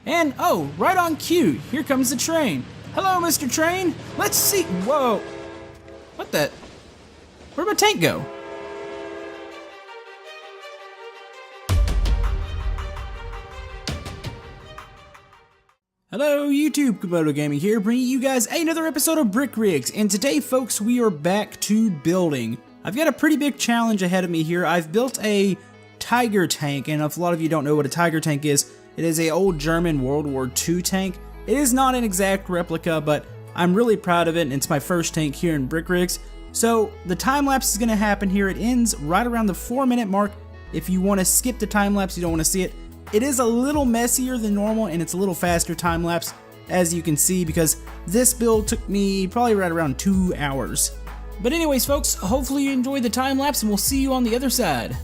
And oh, right on cue, here comes the train. Hello, Mr. Train. Let's see. Whoa. What the? Where'd my tank go? Hello YouTube, Komodo Gaming here, bringing you guys another episode of Brick Rigs, and today folks, we are back to building. I've got a pretty big challenge ahead of me here. I've built a Tiger tank, and if a lot of you don't know what a Tiger tank is, it is an old German World War II tank. It is not an exact replica, but I'm really proud of it, and it's my first tank here in Brick Rigs. So the time lapse is going to happen here. It ends right around the 4-minute mark. If you want to skip the time lapse, you don't want to see it. It is a little messier than normal, and it's a little faster time lapse, as you can see, because this build took me probably right around 2 hours. But anyways folks, hopefully you enjoyed the time lapse, and we'll see you on the other side.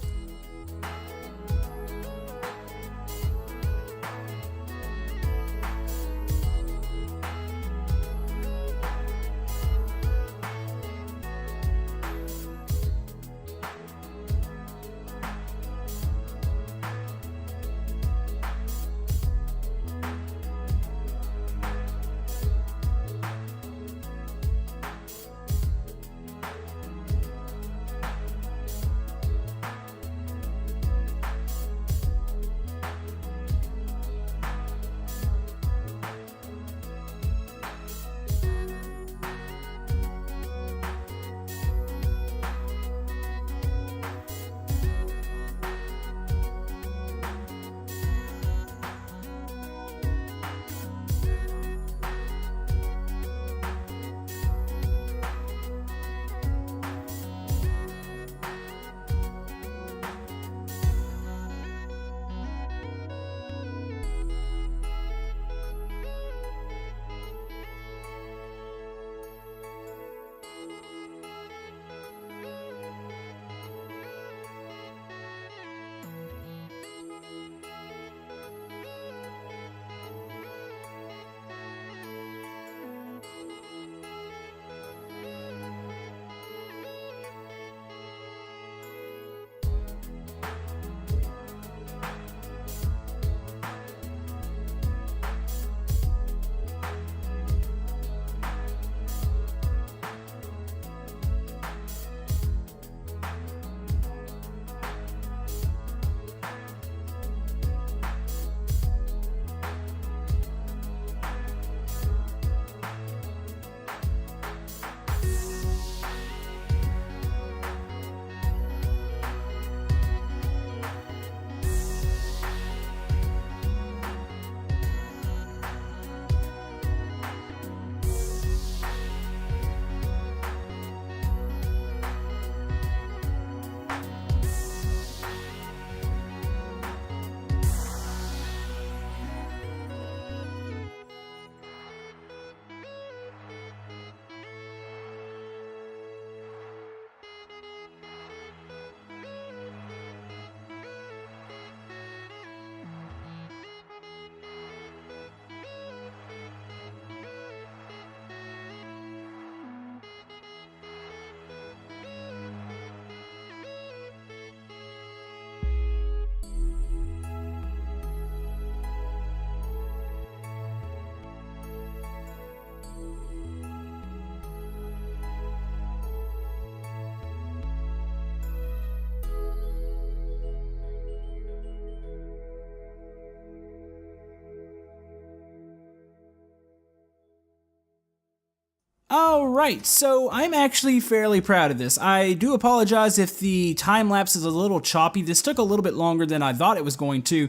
Alright, so I'm actually fairly proud of this. I do apologize if the time lapse is a little choppy. This took a little bit longer than I thought it was going to.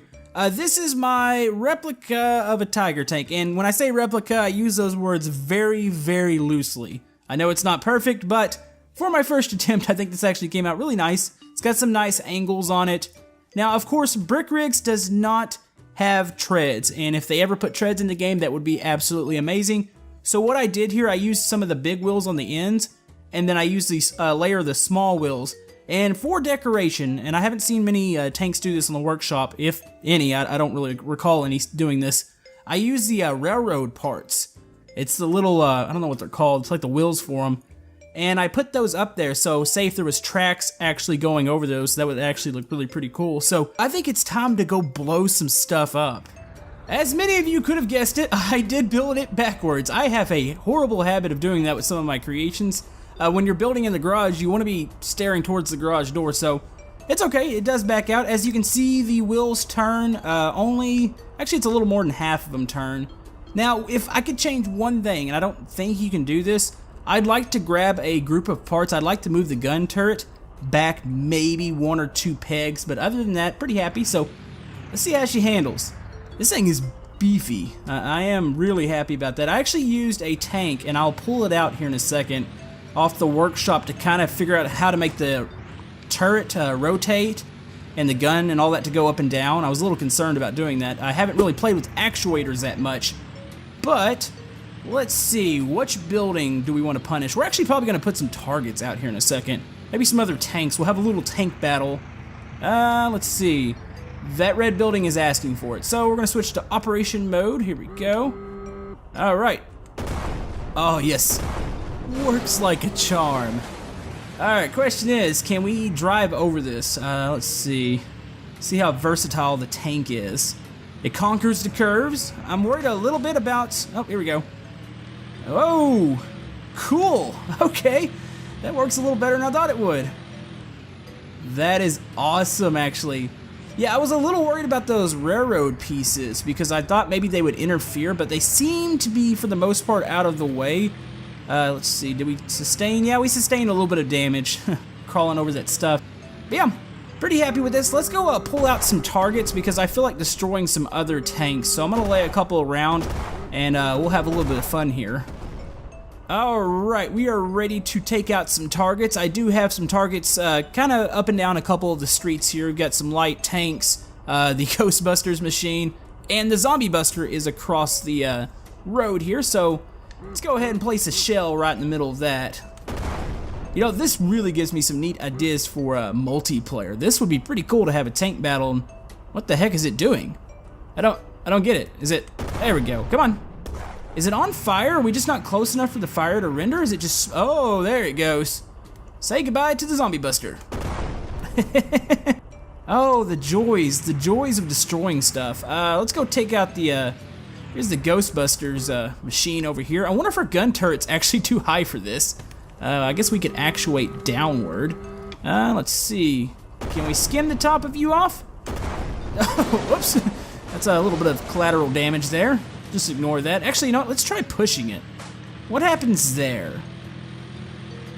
This is my replica of a Tiger tank, and when I say replica, I use those words very, very loosely. I know it's not perfect, but for my first attempt, I think this actually came out really nice. It's got some nice angles on it. Now, of course, Brick Rigs does not have treads, and if they ever put treads in the game, that would be absolutely amazing. So what I did here, I used some of the big wheels on the ends, and then I used these layer of the small wheels. And for decoration, and I haven't seen many tanks do this in the workshop, if any, I don't really recall any doing this, I use the railroad parts. It's the little, I don't know what they're called, it's like the wheels for them. And I put those up there, so say if there was tracks actually going over those, that would actually look really pretty cool. So I think it's time to go blow some stuff up. As many of you could have guessed it, I did build it backwards. I have a horrible habit of doing that with some of my creations. When you're building in the garage, you want to be staring towards the garage door, so it's okay, it does back out. As you can see, the wheels turn actually it's a little more than half of them turn. Now, if I could change one thing, and I don't think you can do this, I'd like to grab a group of parts. I'd like to move the gun turret back maybe 1 or 2 pegs, but other than that, pretty happy. So let's see how she handles. This thing is beefy. I am really happy about that. I actually used a tank, and I'll pull it out here in a second, off the workshop to kind of figure out how to make the turret rotate and the gun and all that to go up and down. I was a little concerned about doing that. I haven't really played with actuators that much, but let's see, which building do we want to punish? We're actually probably going to put some targets out here in a second. Maybe some other tanks. We'll have a little tank battle. Let's see. That red building is asking for it. So we're going to switch to operation mode. Here we go. Alright. Oh, yes. Works like a charm. Alright, question is, can we drive over this? Let's see. See how versatile the tank is. It conquers the curves. I'm worried a little bit about... Oh, here we go. Oh, cool. Okay. That works a little better than I thought it would. That is awesome, actually. Yeah, I was a little worried about those railroad pieces because I thought maybe they would interfere, but they seem to be, for the most part, out of the way. Let's see, did we sustain? Yeah, we sustained a little bit of damage crawling over that stuff. But yeah, pretty happy with this. Let's go pull out some targets because I feel like destroying some other tanks. So I'm going to lay a couple around and we'll have a little bit of fun here. Alright, we are ready to take out some targets. I do have some targets kind of up and down a couple of the streets here. We've got some light tanks, the Ghostbusters machine, and the Zombie Buster is across the road here. So let's go ahead and place a shell right in the middle of that. You know, this really gives me some neat ideas for multiplayer. This would be pretty cool to have a tank battle. What the heck is it doing? I don't get it. Is it... There we go. Come on. Is it on fire? Are we just not close enough for the fire to render? Is it just... Oh, there it goes. Say goodbye to the Zombie Buster. Oh, the joys of destroying stuff. Let's go take out the... Here's the Ghostbusters machine over here. I wonder if our gun turret's actually too high for this. I guess we can actuate downward. Let's see. Can we skim the top of you off? Oh, whoops. That's a little bit of collateral damage there. Just ignore that. Actually, you know what? Let's try pushing it. What happens there?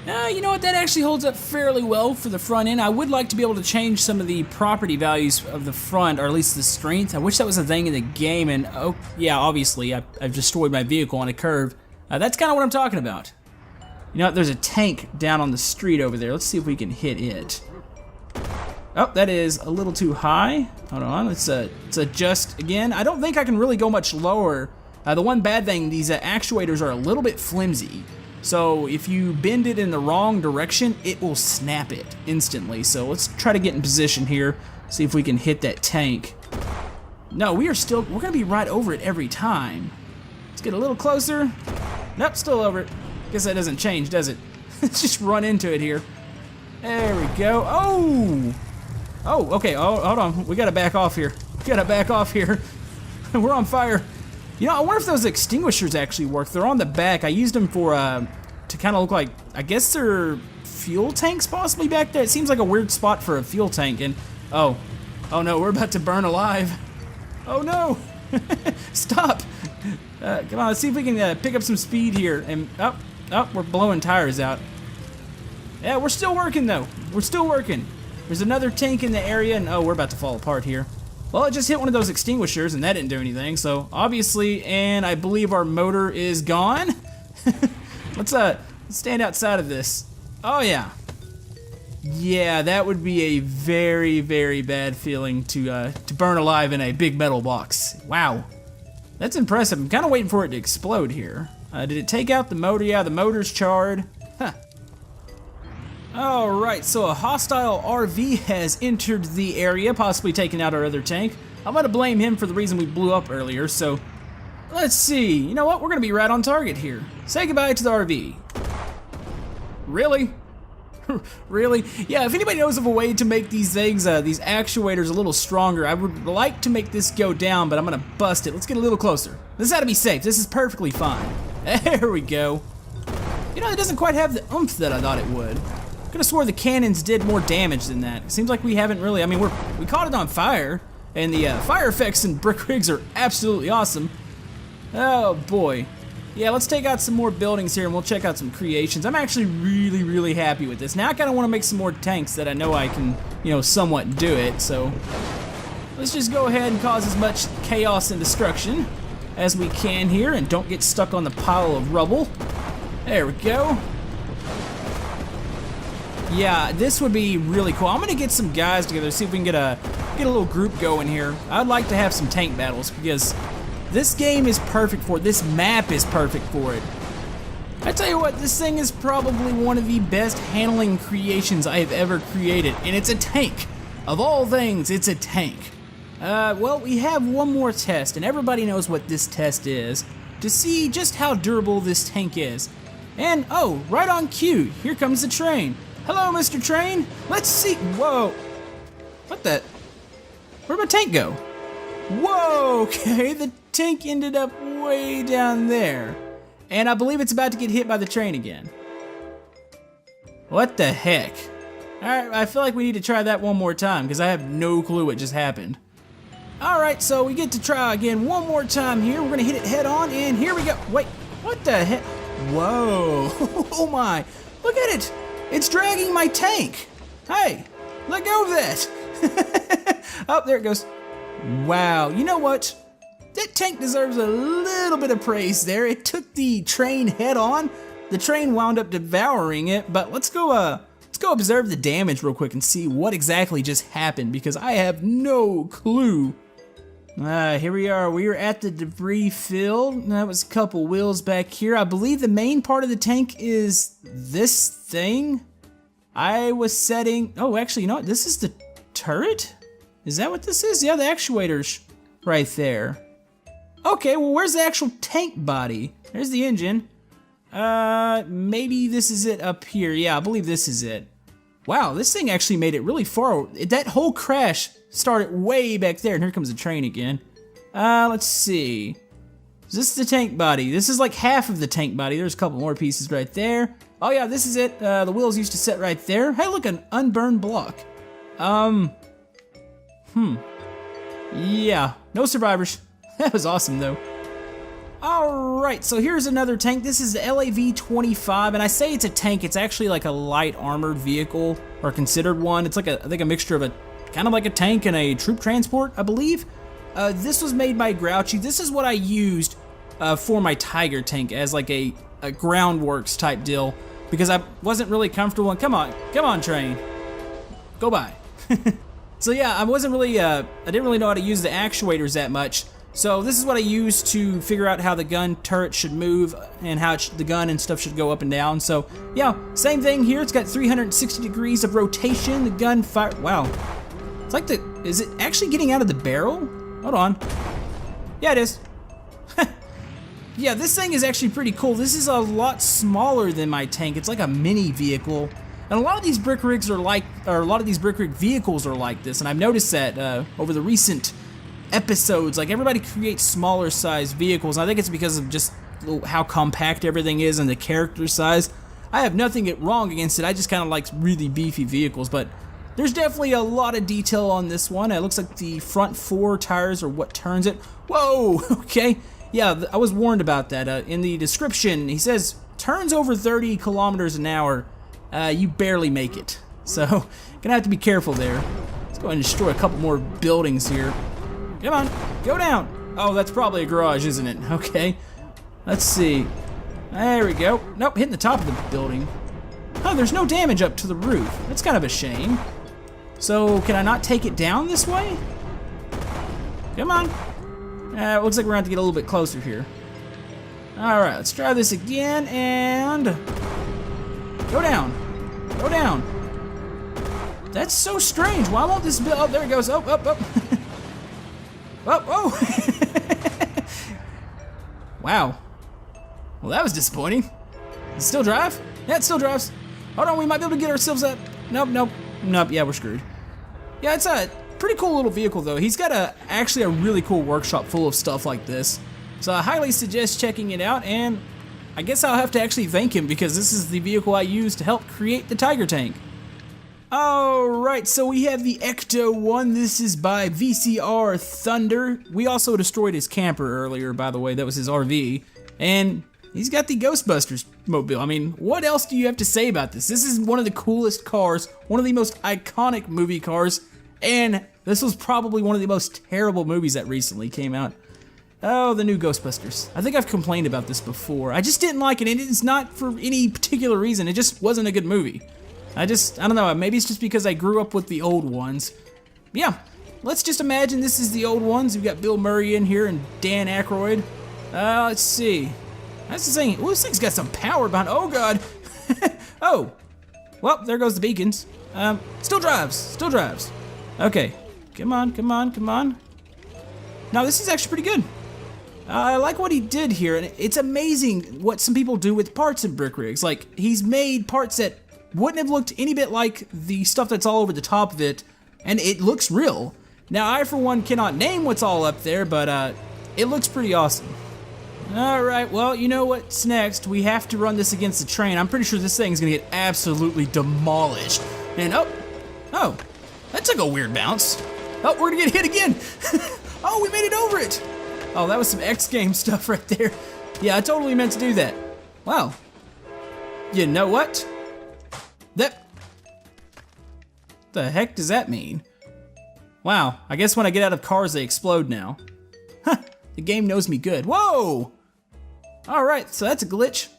You know what? That actually holds up fairly well for the front end. I would like to be able to change some of the property values of the front, or at least the strength. I wish that was a thing in the game, and oh, yeah, obviously, I've destroyed my vehicle on a curve. That's kind of what I'm talking about. You know what? There's a tank down on the street over there. Let's see if we can hit it. Oh, that is a little too high. Hold on, let's adjust again. I don't think I can really go much lower. The one bad thing, these actuators are a little bit flimsy. So if you bend it in the wrong direction, it will snap it instantly. So let's try to get in position here, see if we can hit that tank. No, we're gonna be right over it every time. Let's get a little closer. Nope, still over it. Guess that doesn't change, does it? Let's just run into it here. There we go. Oh! Oh, okay, oh, hold on. We gotta back off here. We're on fire. You know, I wonder if those extinguishers actually work. They're on the back. I used them for, to kind of look like, I guess they're fuel tanks possibly back there. It seems like a weird spot for a fuel tank, and, oh no, we're about to burn alive. Oh no! Stop! Come on, let's see if we can pick up some speed here. And, oh, we're blowing tires out. Yeah, we're still working though. We're still working. There's another tank in the area, and oh, we're about to fall apart here. Well, it just hit one of those extinguishers, and that didn't do anything, so obviously, and I believe our motor is gone. Let's stand outside of this. Oh, yeah. Yeah, that would be a very, very bad feeling to burn alive in a big metal box. Wow. That's impressive. I'm kind of waiting for it to explode here. Did it take out the motor? Yeah, the motor's charred. Huh. Alright, so a hostile RV has entered the area, possibly taking out our other tank. I'm gonna blame him for the reason we blew up earlier, so let's see. You know what? We're gonna be right on target here. Say goodbye to the RV. Really? Really? Yeah, if anybody knows of a way to make these things, these actuators a little stronger, I would like to make this go down, but I'm gonna bust it. Let's get a little closer. This ought to be safe. This is perfectly fine. There we go. You know, it doesn't quite have the oomph that I thought it would. Could have swore the cannons did more damage than that. It seems like we haven't really, I mean, we caught it on fire, and the fire effects in Brick Rigs are absolutely awesome. Oh boy. Yeah, let's take out some more buildings here and we'll check out some creations. I'm actually really, really happy with this. Now I kind of want to make some more tanks that I know I can, you know, somewhat do it. So let's just go ahead and cause as much chaos and destruction as we can here and don't get stuck on the pile of rubble. There we go. Yeah, this would be really cool. I'm gonna get some guys together, see if we can get a little group going here. I'd like to have some tank battles because this game is perfect for it. This map is perfect for it. I tell you what, this thing is probably one of the best handling creations I have ever created, and it's a tank. Of all things, it's a tank. Well, we have one more test, and everybody knows what this test is, to see just how durable this tank is. And, oh, right on cue, here comes the train. Hello, Mr. Train. Let's see. Whoa. What the? Where'd my tank go? Whoa, okay, the tank ended up way down there. And I believe it's about to get hit by the train again. What the heck? Alright, I feel like we need to try that one more time because I have no clue what just happened. Alright, so we get to try again one more time here. We're gonna hit it head on and here we go. Wait, what the heck? Whoa, oh my, look at it. It's dragging my tank. Hey, let go of that. Oh, there it goes. Wow, you know what? That tank deserves a little bit of praise there. It took the train head on. The train wound up devouring it, but let's go observe the damage real quick and see what exactly just happened because I have no clue. Here we are. We are at the debris field. That was a couple wheels back here. I believe the main part of the tank is this thing. I was setting, oh, actually, you know what? This is the turret? Is that what this is? Yeah, the actuator's right there. Okay, well, where's the actual tank body? There's the engine. Maybe this is it up here. Yeah, I believe this is it. Wow, this thing actually made it really far. That whole crash started way back there, and here comes the train again. Let's see. Is this the tank body? This is like half of the tank body. There's a couple more pieces right there. Oh yeah, this is it. The wheels used to set right there. Hey, look, an unburned block. Yeah, no survivors. That was awesome though. Alright, so here's another tank. This is the LAV-25, and I say it's a tank, it's actually like a light armored vehicle, or considered one. It's like I think a mixture of kind of like a tank and a troop transport, I believe. This was made by Grouchy. This is what I used for my Tiger tank as like a groundworks type deal, because I wasn't really comfortable, and come on train, go by. So yeah, I wasn't really, I didn't really know how to use the actuators that much. So this is what I used to figure out how the gun turret should move and how the gun and stuff should go up and down. So yeah, same thing here. It's got 360 degrees of rotation. The gun fire, wow. It's like is it actually getting out of the barrel? Hold on. Yeah, it is. Yeah, this thing is actually pretty cool. This is a lot smaller than my tank. It's like a mini vehicle. And a lot of these brick rigs are like, or a lot of these brick rig vehicles are like this. And I've noticed that over the recent episodes, like everybody creates smaller size vehicles. I think it's because of just how compact everything is and the character size. I have nothing wrong against it. I just kind of like really beefy vehicles, but there's definitely a lot of detail on this one. It looks like the front 4 tires are what turns it. Whoa, okay. Yeah, I was warned about that. In the description, he says, turns over 30 kilometers an hour, you barely make it. So, gonna have to be careful there. Let's go ahead and destroy a couple more buildings here. Come on, go down. Oh, that's probably a garage, isn't it? Okay. Let's see. There we go. Nope, hitting the top of the building. Oh, there's no damage up to the roof. That's kind of a shame. So, can I not take it down this way? Come on. It looks like we're going to have to get a little bit closer here. Alright, let's try this again, and go down. Go down. That's so strange. Why won't this build? Oh, there it goes. Oh, up, up. Oh, oh. Wow. Well, that was disappointing. Does it still drive? Yeah, it still drives. Hold on, we might be able to get ourselves up. Nope. Yeah, we're screwed. Yeah, it's a pretty cool little vehicle though. He's got actually a really cool workshop full of stuff like this. So I highly suggest checking it out, and I guess I'll have to actually thank him because this is the vehicle I used to help create the Tiger Tank. Alright, so we have the Ecto-1. This is by VCR Thunder. We also destroyed his camper earlier, by the way. That was his RV. And he's got the Ghostbusters mobile. I mean, what else do you have to say about this? This is one of the coolest cars, one of the most iconic movie cars, and this was probably one of the most terrible movies that recently came out. Oh, the new Ghostbusters. I think I've complained about this before. I just didn't like it, and it's not for any particular reason. It just wasn't a good movie. I don't know, maybe it's just because I grew up with the old ones. Yeah, let's just imagine this is the old ones. We've got Bill Murray in here and Dan Aykroyd. Let's see. That's the thing. Ooh, this thing's got some power behind. Oh, God. Oh. Well, there goes the beacons. Still drives. Okay. Come on. Now, this is actually pretty good. I like what he did here, and it's amazing what some people do with parts in Brick Rigs. Like, he's made parts that wouldn't have looked any bit like the stuff that's all over the top of it, and it looks real. Now, I, for one, cannot name what's all up there, but it looks pretty awesome. Alright, well, you know what's next? We have to run this against the train. I'm pretty sure this thing's gonna get absolutely demolished. And, oh, that took a weird bounce. Oh, we're gonna get hit again. Oh, we made it over it. Oh, that was some X Games stuff right there. Yeah, I totally meant to do that. Wow. You know what? The heck does that mean? Wow, I guess when I get out of cars they explode now. Huh, the game knows me good. Whoa! Alright, so that's a glitch.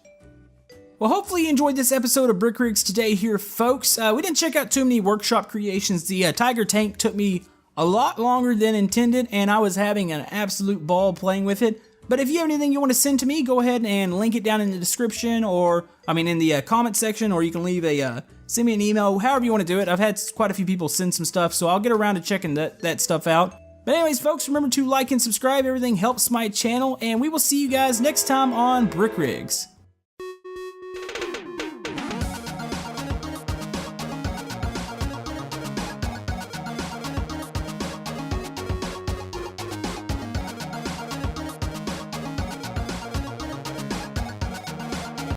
Well, hopefully you enjoyed this episode of Brick Rigs today here, folks. We didn't check out too many workshop creations. The Tiger Tank took me a lot longer than intended, and I was having an absolute ball playing with it. But if you have anything you want to send to me, go ahead and link it down in the description, or, in the comment section, or you can leave send me an email, however you want to do it. I've had quite a few people send some stuff, so I'll get around to checking that stuff out. But anyways, folks, remember to like and subscribe. Everything helps my channel, and we will see you guys next time on Brick Rigs.